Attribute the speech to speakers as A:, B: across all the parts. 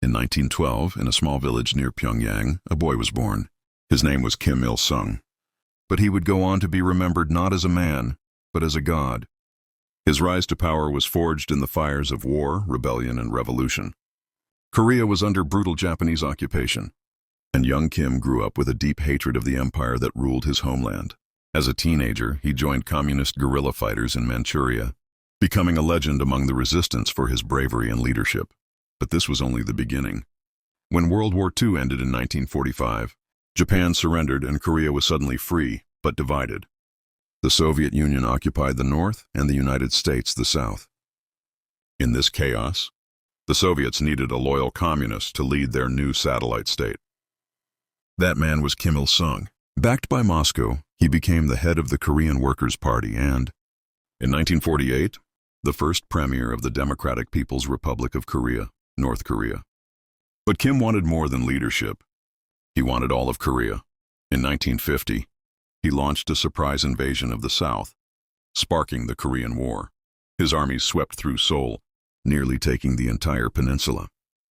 A: In 1912, in a small village near Pyongyang, a boy was born. His name was Kim Il-sung. But he would go on to be remembered not as a man, but as a god. His rise to power was forged in the fires of war, rebellion, and revolution. Korea was under brutal Japanese occupation, and young Kim grew up with a deep hatred of the empire that ruled his homeland. As a teenager, he joined communist guerrilla fighters in Manchuria, becoming a legend among the resistance for his bravery and leadership. But this was only the beginning. When World War II ended in 1945, Japan surrendered and Korea was suddenly free, but divided. The Soviet Union occupied the north and the United States the south. In this chaos, the Soviets needed a loyal communist to lead their new satellite state. That man was Kim Il-sung. Backed by Moscow, he became the head of the Korean Workers' Party and, in 1948, the first premier of the Democratic People's Republic of Korea, North Korea. But Kim wanted more than leadership. He wanted all of Korea. In 1950, he launched a surprise invasion of the South, sparking the Korean War. His armies swept through Seoul, nearly taking the entire peninsula.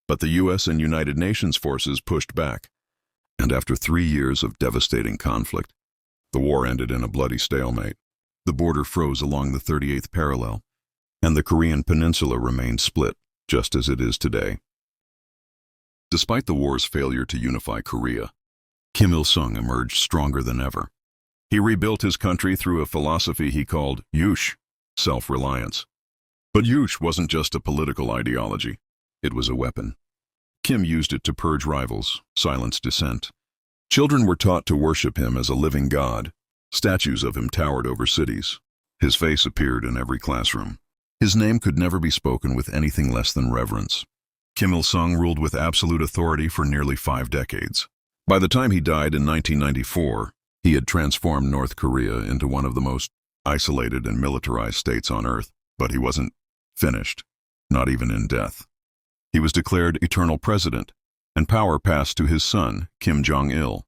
A: But the U.S. and United Nations forces pushed back, and after 3 years of devastating conflict, the war ended in a bloody stalemate. The border froze along the 38th parallel, and the Korean peninsula remained split, just as it is today. Despite the war's failure to unify Korea, Kim Il-sung emerged stronger than ever. He rebuilt his country through a philosophy he called yush, self-reliance. But yush wasn't just a political ideology. It was a weapon. Kim used it to purge rivals, silence dissent. Children were taught to worship him as a living god. Statues of him towered over cities. His face appeared in every classroom. His name could never be spoken with anything less than reverence. Kim Il-sung ruled with absolute authority for nearly 5 decades. By the time he died in 1994, he had transformed North Korea into one of the most isolated and militarized states on Earth. But he wasn't finished, not even in death. He was declared eternal president, and power passed to his son, Kim Jong-il.